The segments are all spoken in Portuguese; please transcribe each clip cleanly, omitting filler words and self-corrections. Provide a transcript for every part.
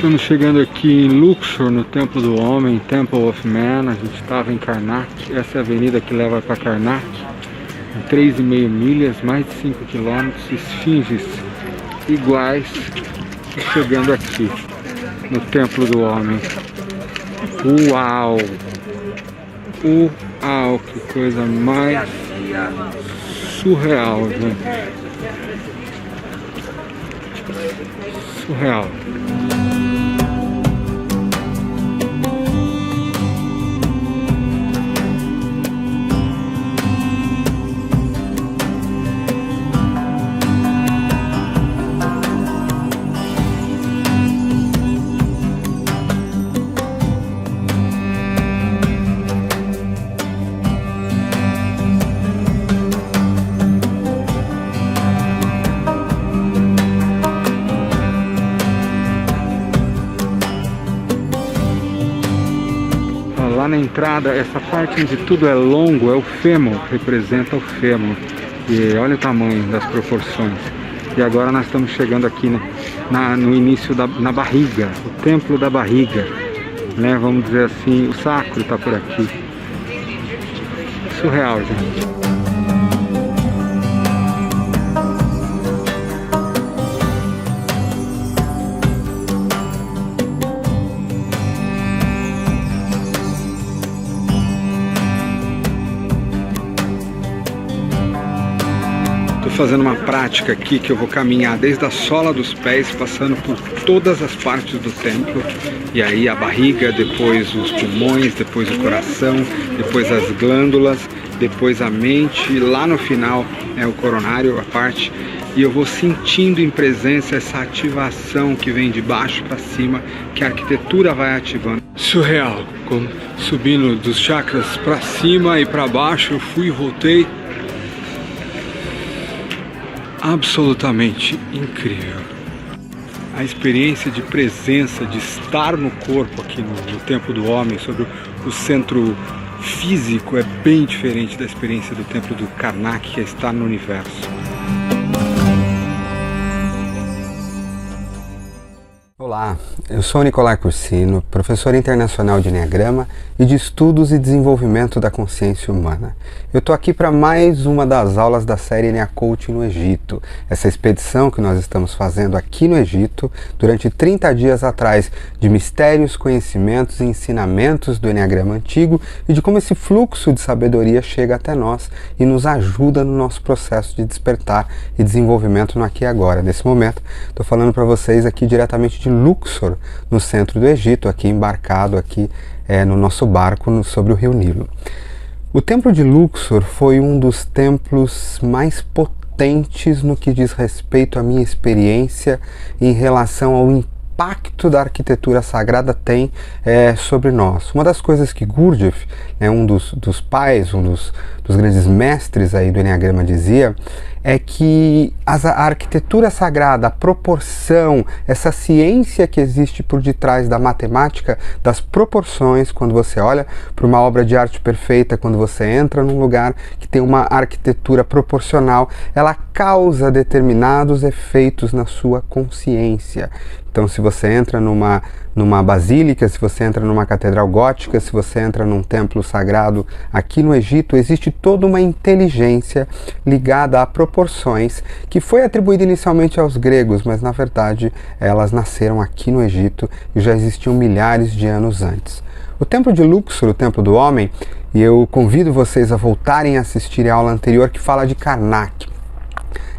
Estamos chegando aqui em Luxor, no Templo do Homem, Temple of Man. A gente estava em Karnak. Essa é a avenida que leva para Karnak. Em 3,5 milhas, mais de 5 quilômetros, esfinges iguais. E chegando aqui, no Templo do Homem. Uau! Uau! Que coisa mais surreal, gente. Surreal. Lá na entrada, essa parte onde tudo é longo é o fêmur, representa o fêmur. E olha o tamanho das proporções. E agora nós estamos chegando aqui no início na barriga, o templo da barriga, né? Vamos dizer assim, o sacro está por aqui. Surreal, gente. Estou fazendo uma prática aqui que eu vou caminhar desde a sola dos pés, passando por todas as partes do templo, e aí a barriga, depois os pulmões, depois o coração, depois as glândulas, depois a mente, e lá no final é o coronário, a parte, e eu vou sentindo em presença essa ativação que vem de baixo para cima, que a arquitetura vai ativando. Surreal, subindo dos chakras para cima e para baixo, eu fui e voltei. Absolutamente incrível. A experiência de presença, de estar no corpo aqui no Templo do Homem, sobre o centro físico, é bem diferente da experiência do Templo do Karnak, que é estar no universo. Olá, eu sou Nicolai Cursino, professor internacional de Enneagrama e de Estudos e Desenvolvimento da Consciência Humana. Eu estou aqui para mais uma das aulas da série Enneacoaching no Egito, essa expedição que nós estamos fazendo aqui no Egito durante 30 dias atrás, de mistérios, conhecimentos e ensinamentos do Enneagrama Antigo e de como esse fluxo de sabedoria chega até nós e nos ajuda no nosso processo de despertar e desenvolvimento no aqui e agora. Nesse momento, estou falando para vocês aqui diretamente de Luxor, no centro do Egito, aqui embarcado aqui no nosso barco sobre o rio Nilo. O templo de Luxor foi um dos templos mais potentes no que diz respeito à minha experiência em relação ao impacto da arquitetura sagrada tem sobre nós. Uma das coisas que Gurdjieff, um dos pais, um dos grandes mestres aí do Enneagrama dizia, é que a arquitetura sagrada, a proporção, essa ciência que existe por detrás da matemática, das proporções, quando você olha para uma obra de arte perfeita, quando você entra num lugar que tem uma arquitetura proporcional, ela causa determinados efeitos na sua consciência. Então, se você entra numa basílica, se você entra numa catedral gótica, se você entra num templo sagrado aqui no Egito, existe toda uma inteligência ligada a proporções que foi atribuída inicialmente aos gregos, mas na verdade elas nasceram aqui no Egito e já existiam milhares de anos antes. O templo de Luxor, o templo do homem, e eu convido vocês a voltarem a assistir a aula anterior que fala de Karnak.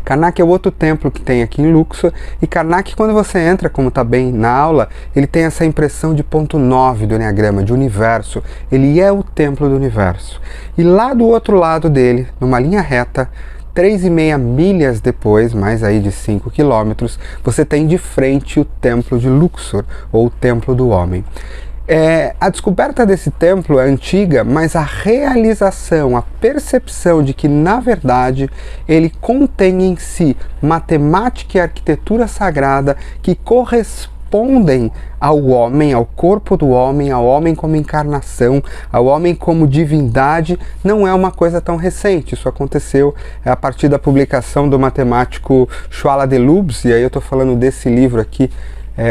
Karnak é o outro templo que tem aqui em Luxor, e Karnak, quando você entra, como está bem na aula, ele tem essa impressão de ponto 9 do Enneagrama, de universo. Ele é o templo do universo. E lá do outro lado dele, numa linha reta, 3,5 milhas depois, mais aí de 5 quilômetros, você tem de frente o templo de Luxor, ou o templo do homem. A descoberta desse templo é antiga, mas a realização, a percepção de que, na verdade, ele contém em si matemática e arquitetura sagrada que correspondem ao homem, ao corpo do homem, ao homem como encarnação, ao homem como divindade, não é uma coisa tão recente. Isso aconteceu a partir da publicação do matemático Choala Delubes, e aí eu estou falando desse livro aqui,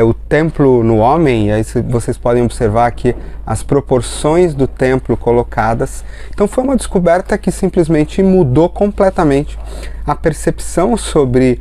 o templo no homem, e aí vocês podem observar aqui as proporções do templo colocadas. Então foi uma descoberta que simplesmente mudou completamente a percepção sobre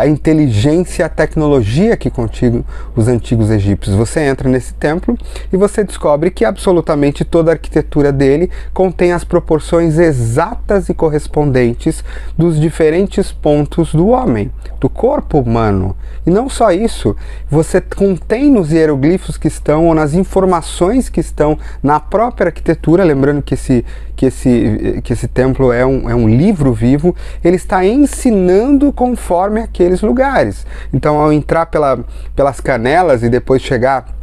a inteligência e a tecnologia que continham os antigos egípcios. Você entra nesse templo e você descobre que absolutamente toda a arquitetura dele contém as proporções exatas e correspondentes dos diferentes pontos do homem, do corpo humano. E não só isso, você contém nos hieroglifos que estão, ou nas informações que estão na própria arquitetura, lembrando que esse templo é um livro vivo, ele está ensinando conforme aqueles lugares. Então, ao entrar pelas canelas e depois chegar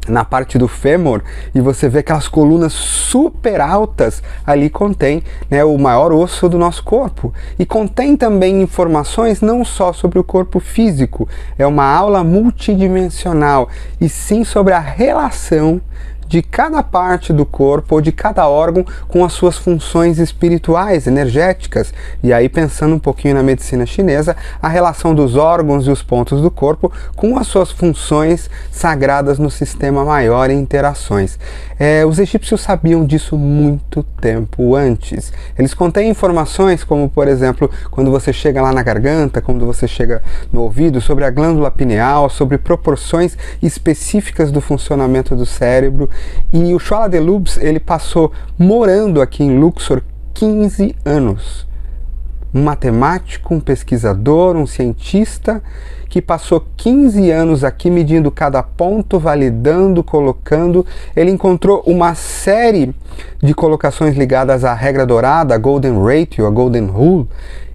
na parte do fêmur, e você vê aquelas colunas super altas, ali contém, né, o maior osso do nosso corpo. E contém também informações não só sobre o corpo físico, é uma aula multidimensional, e sim sobre a relação de cada parte do corpo ou de cada órgão com as suas funções espirituais, energéticas. E aí, pensando um pouquinho na medicina chinesa, a relação dos órgãos e os pontos do corpo com as suas funções sagradas no sistema maior e interações. Os egípcios sabiam disso muito tempo antes. Eles contêm informações como, por exemplo, quando você chega lá na garganta, quando você chega no ouvido, sobre a glândula pineal, sobre proporções específicas do funcionamento do cérebro. E o Chwala de Lubs, ele passou morando aqui em Luxor 15 anos. Um matemático, um pesquisador, um cientista que passou 15 anos aqui medindo cada ponto, validando, colocando. Ele encontrou uma série de colocações ligadas à regra dourada, a Golden Ratio, a Golden Rule,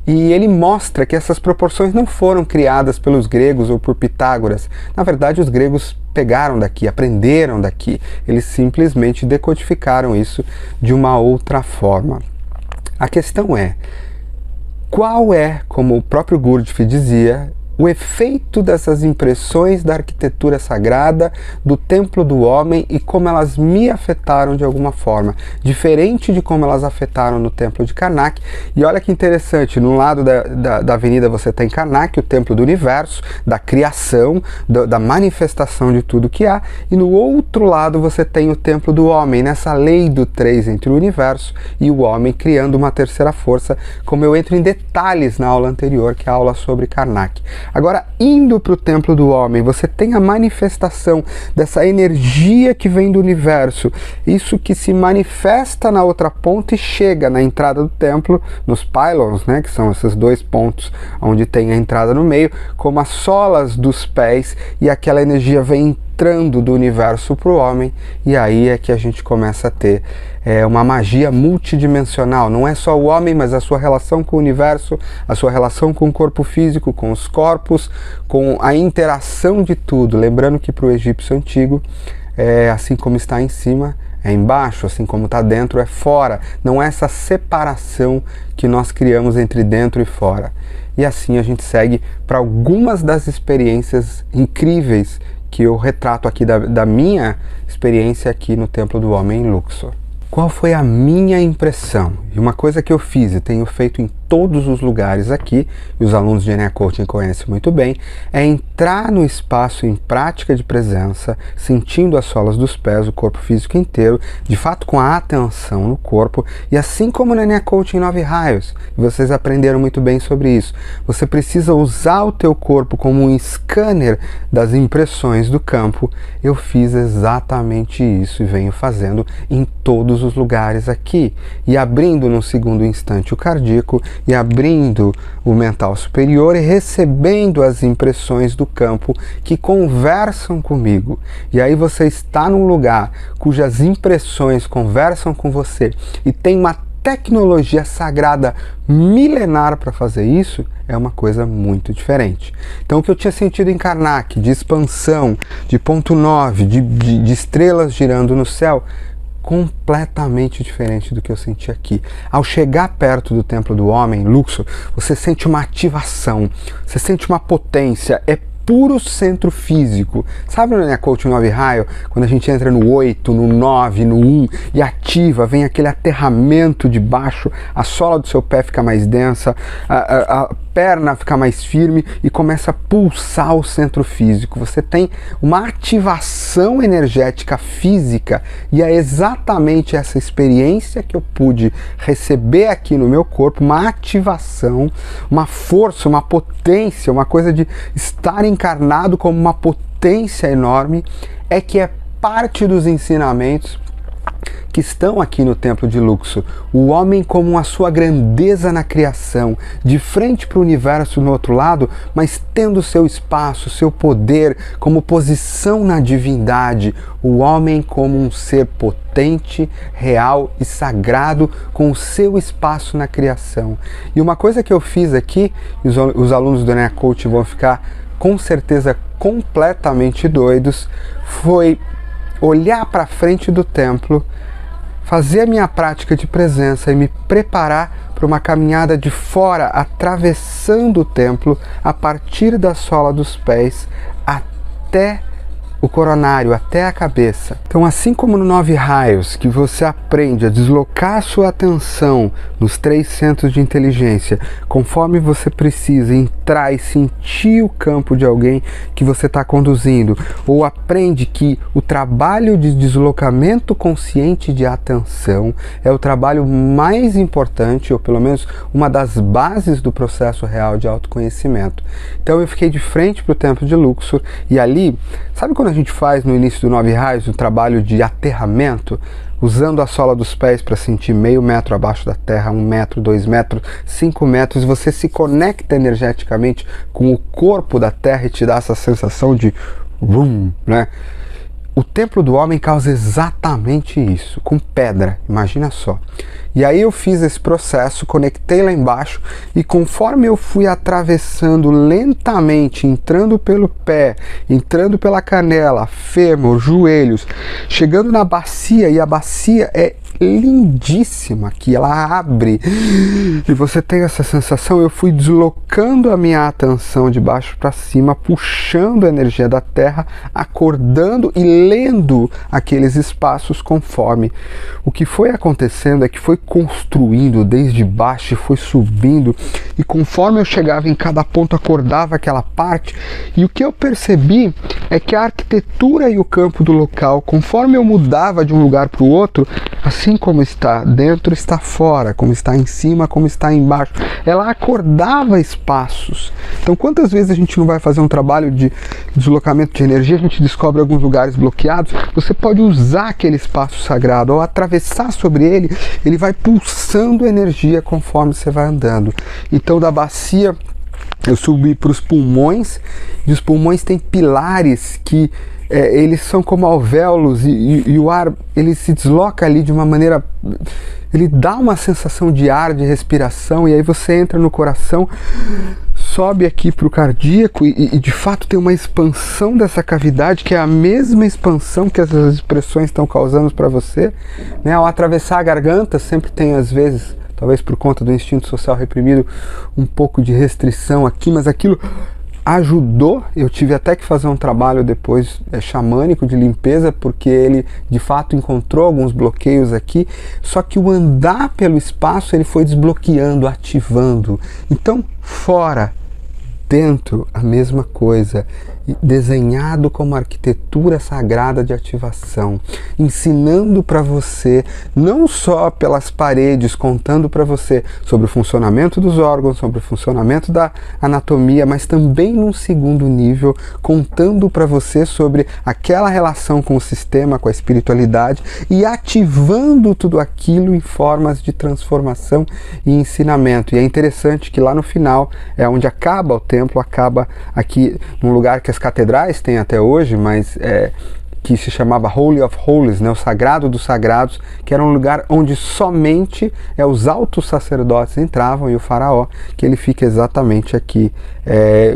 e ele mostra que essas proporções não foram criadas pelos gregos ou por Pitágoras. Na verdade, os gregos pegaram daqui, aprenderam daqui. Eles simplesmente decodificaram isso de uma outra forma. A questão é, qual é, como o próprio Gurdjieff dizia, o efeito dessas impressões da arquitetura sagrada do templo do homem e como elas me afetaram de alguma forma, diferente de como elas afetaram no templo de Karnak. E olha que interessante, no lado da avenida você tem Karnak, o templo do universo, da criação, da manifestação de tudo que há, e no outro lado você tem o templo do homem, nessa lei do 3 entre o universo e o homem, criando uma terceira força, como eu entro em detalhes na aula anterior, que é a aula sobre Karnak. Agora, indo para o templo do homem, você tem a manifestação dessa energia que vem do universo, isso que se manifesta na outra ponta e chega na entrada do templo, nos pylons, né, que são esses dois pontos onde tem a entrada no meio, como as solas dos pés, e aquela energia vem entrando do universo para o homem, e aí é que a gente começa a ter uma magia multidimensional. Não é só o homem, mas a sua relação com o universo, a sua relação com o corpo físico, com os corpos, com a interação de tudo. Lembrando que para o egípcio antigo, assim como está em cima, é embaixo, assim como está dentro, é fora. Não é essa separação que nós criamos entre dentro e fora. E assim a gente segue para algumas das experiências incríveis que eu retrato aqui da minha experiência aqui no Templo do Homem em Luxor. Qual foi a minha impressão? E uma coisa que eu fiz e tenho feito em todos os lugares aqui, e os alunos de DNA Coaching conhecem muito bem, é entrar no espaço em prática de presença, sentindo as solas dos pés, o corpo físico inteiro, de fato com a atenção no corpo, e assim como no DNA Coaching 9 raios, e vocês aprenderam muito bem sobre isso, você precisa usar o teu corpo como um scanner das impressões do campo. Eu fiz exatamente isso e venho fazendo em todos os lugares aqui, e abrindo no segundo instante o cardíaco, e abrindo o mental superior e recebendo as impressões do campo que conversam comigo. E aí você está num lugar cujas impressões conversam com você e tem uma tecnologia sagrada milenar para fazer isso, é uma coisa muito diferente. Então o que eu tinha sentido em Karnak, de expansão, de ponto 9, de estrelas girando no céu, completamente diferente do que eu senti aqui. Ao chegar perto do Templo do Homem, Luxor, você sente uma ativação, você sente uma potência, é puro centro físico. Sabe no Coaching 9 raio, quando a gente entra no 8, no 9, no 1 e ativa, vem aquele aterramento de baixo, a sola do seu pé fica mais densa, a perna fica mais firme e começa a pulsar o centro físico. Você tem uma ativação energética física e é exatamente essa experiência que eu pude receber aqui no meu corpo, uma ativação, uma força, uma potência, uma coisa de estar encarnado como uma potência enorme, é que é parte dos ensinamentos que estão aqui no Templo de Luxor. O homem como a sua grandeza na criação, de frente para o universo no outro lado, mas tendo seu espaço, seu poder, como posição na divindade. O homem como um ser potente, real e sagrado, com o seu espaço na criação. E uma coisa que eu fiz aqui, os alunos do Enea Coach vão ficar com certeza completamente doidos, foi olhar para frente do templo, fazer a minha prática de presença e me preparar para uma caminhada de fora, atravessando o templo, a partir da sola dos pés até o coronário, até a cabeça. Então, assim como no 9 raios, que você aprende a deslocar sua atenção nos 3 centros de inteligência, conforme você precisa entrar e sentir o campo de alguém que você está conduzindo, ou aprende que o trabalho de deslocamento consciente de atenção é o trabalho mais importante, ou pelo menos uma das bases do processo real de autoconhecimento. Então eu fiquei de frente para o Templo de Luxor, e ali, sabe quando a gente faz no início do 9 raios o trabalho de aterramento, usando a sola dos pés para sentir meio metro abaixo da terra, 1 metro, 2 metros, 5 metros, você se conecta energeticamente com o corpo da terra e te dá essa sensação de rum, né? O templo do homem causa exatamente isso, com pedra, imagina só. E aí eu fiz esse processo, conectei lá embaixo, e conforme eu fui atravessando lentamente, entrando pelo pé, entrando pela canela, fêmur, joelhos, chegando na bacia, e a bacia é lindíssima aqui, ela abre e você tem essa sensação. Eu fui deslocando a minha atenção de baixo para cima, puxando a energia da terra, acordando e lendo aqueles espaços conforme. O que foi acontecendo é que foi construindo desde baixo e foi subindo, e conforme eu chegava em cada ponto, acordava aquela parte, e o que eu percebi é que a arquitetura e o campo do local, conforme eu mudava de um lugar para o outro, assim como está dentro, está fora, como está em cima, como está embaixo, ela acordava espaços. Então, quantas vezes a gente não vai fazer um trabalho de deslocamento de energia, a gente descobre alguns lugares bloqueados, você pode usar aquele espaço sagrado, ao atravessar sobre ele, ele vai pulsando energia conforme você vai andando. Então, da bacia eu subi para os pulmões, e os pulmões têm pilares que eles são como alvéolos, e o ar ele se desloca ali de uma maneira, ele dá uma sensação de ar, de respiração, e aí você entra no coração, sobe aqui para o cardíaco, e de fato tem uma expansão dessa cavidade, que é a mesma expansão que essas expressões estão causando para você, né? Ao atravessar a garganta, sempre tem às vezes, talvez por conta do instinto social reprimido, um pouco de restrição aqui, mas aquilo ajudou. Eu tive até que fazer um trabalho depois xamânico de limpeza, porque ele de fato encontrou alguns bloqueios aqui, só que o andar pelo espaço ele foi desbloqueando, ativando. Então, fora, dentro, a mesma coisa, desenhado como arquitetura sagrada de ativação, ensinando para você, não só pelas paredes, contando para você sobre o funcionamento dos órgãos, sobre o funcionamento da anatomia, mas também num segundo nível, contando para você sobre aquela relação com o sistema, com a espiritualidade, e ativando tudo aquilo em formas de transformação e ensinamento. E é interessante que lá no final é onde acaba o templo, acaba aqui num lugar que as catedrais têm até hoje, mas que se chamava Holy of Holies, né, o Sagrado dos Sagrados, que era um lugar onde somente os altos sacerdotes entravam, e o faraó, que ele fica exatamente aqui,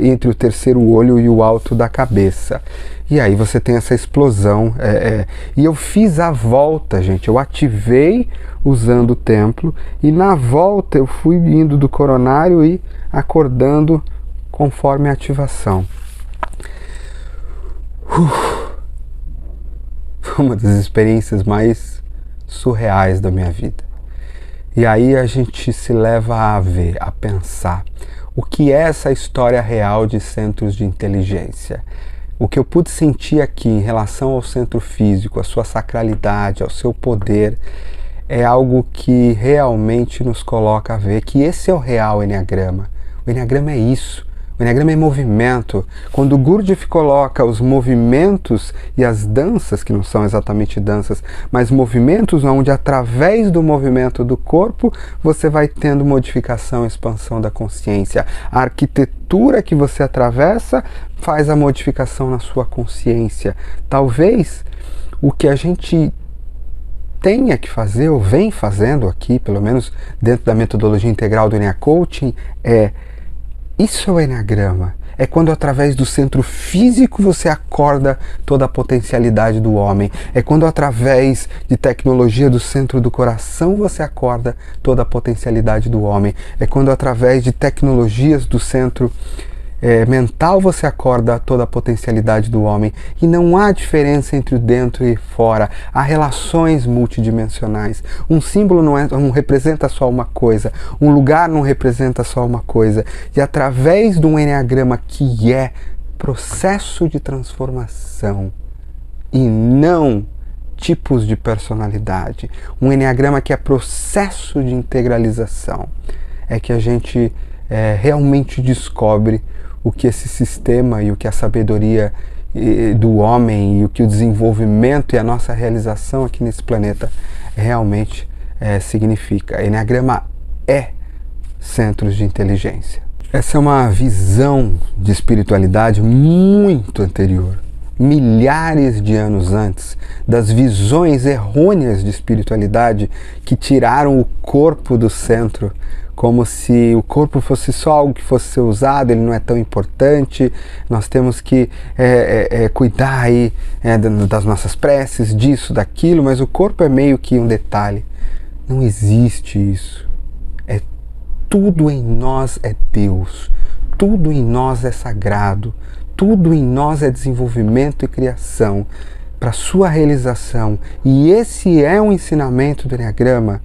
entre o terceiro olho e o alto da cabeça. E aí você tem essa explosão, e eu fiz a volta, gente, eu ativei usando o templo, e na volta eu fui indo do coronário e acordando conforme a ativação. Foi uma das experiências mais surreais da minha vida. E aí a gente se leva a ver, a pensar o que é essa história real de centros de inteligência. O que eu pude sentir aqui em relação ao centro físico, à sua sacralidade, ao seu poder, é algo que realmente nos coloca a ver que esse é o real Enneagrama. O Enneagrama é isso. O Enneagrama é movimento. Quando Gurdjieff coloca os movimentos e as danças, que não são exatamente danças, mas movimentos onde através do movimento do corpo você vai tendo modificação e expansão da consciência. A arquitetura que você atravessa faz a modificação na sua consciência. Talvez o que a gente tenha que fazer, ou vem fazendo aqui, pelo menos dentro da metodologia integral do Enneagram Coaching, isso é o Enneagrama. É quando através do centro físico você acorda toda a potencialidade do homem. É quando através de tecnologia do centro do coração você acorda toda a potencialidade do homem. É quando através de tecnologias do centro mental você acorda toda a potencialidade do homem. E não há diferença entre o dentro e fora. Há relações multidimensionais. Um símbolo não representa só uma coisa. Um lugar não representa só uma coisa. E através de um Enneagrama que é processo de transformação e não tipos de personalidade, um Enneagrama que é processo de integralização, é que a gente realmente descobre o que esse sistema e o que a sabedoria do homem e o que o desenvolvimento e a nossa realização aqui nesse planeta realmente significa. Enneagrama é centros de inteligência. Essa é uma visão de espiritualidade muito anterior, milhares de anos antes das visões errôneas de espiritualidade que tiraram o corpo do centro, como se o corpo fosse só algo que fosse ser usado, ele não é tão importante, nós temos que cuidar aí das nossas preces, disso, daquilo, mas o corpo é meio que um detalhe. Não existe isso. Tudo em nós é Deus, tudo em nós é sagrado, tudo em nós é desenvolvimento e criação para sua realização. E esse é um ensinamento do Enneagrama.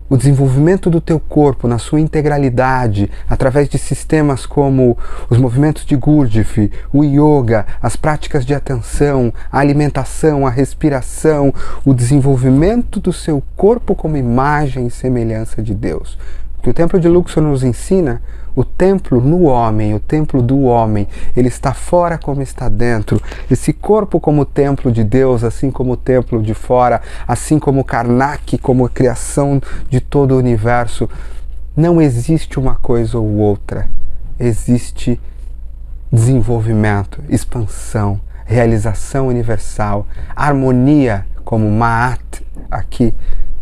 O desenvolvimento do teu corpo na sua integralidade, através de sistemas como os movimentos de Gurdjieff, o yoga, as práticas de atenção, a alimentação, a respiração, o desenvolvimento do seu corpo como imagem e semelhança de Deus. O que o Templo de Luxor nos ensina, o templo no homem, o templo do homem, ele está fora como está dentro. Esse corpo como templo de Deus, assim como o templo de fora, assim como Karnak, como a criação de todo o universo. Não existe uma coisa ou outra. Existe desenvolvimento, expansão, realização universal, harmonia como Ma'at aqui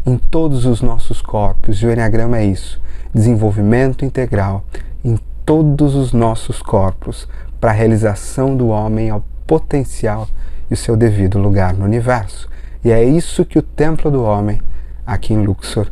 em todos os nossos corpos. E o Enneagrama é isso. Desenvolvimento integral em todos os nossos corpos para a realização do homem ao potencial e o seu devido lugar no universo. E é isso que o Templo do Homem, aqui em Luxor,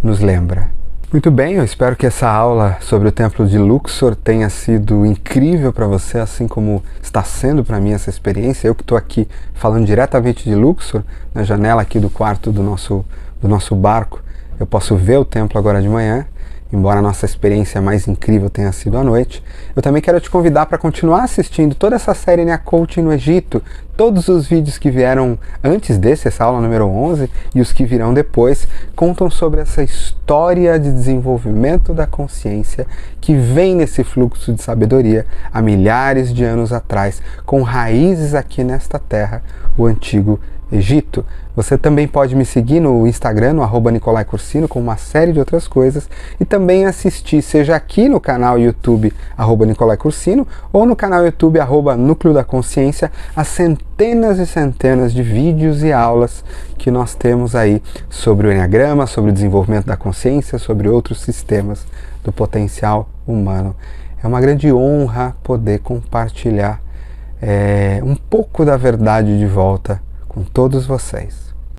nos lembra. Muito bem, eu espero que essa aula sobre o Templo de Luxor tenha sido incrível para você, assim como está sendo para mim essa experiência. Eu que estou aqui falando diretamente de Luxor, na janela aqui do quarto do nosso barco, eu posso ver o templo agora de manhã. Embora a nossa experiência mais incrível tenha sido à noite, eu também quero te convidar para continuar assistindo toda essa série Enneagram Coaching no Egito, todos os vídeos que vieram antes desse, essa aula número 11, e os que virão depois, contam sobre essa história de desenvolvimento da consciência que vem nesse fluxo de sabedoria há milhares de anos atrás, com raízes aqui nesta terra, o antigo Egito. Você também pode me seguir no Instagram, no @NicolaiCursino, com uma série de outras coisas, e também assistir, seja aqui no canal YouTube @NicolaiCursino, ou no canal YouTube @Núcleo da Consciência, as centenas e centenas de vídeos e aulas que nós temos aí sobre o Enneagrama, sobre o desenvolvimento da consciência, sobre outros sistemas do potencial humano. É uma grande honra poder compartilhar um pouco da verdade de volta com todos vocês.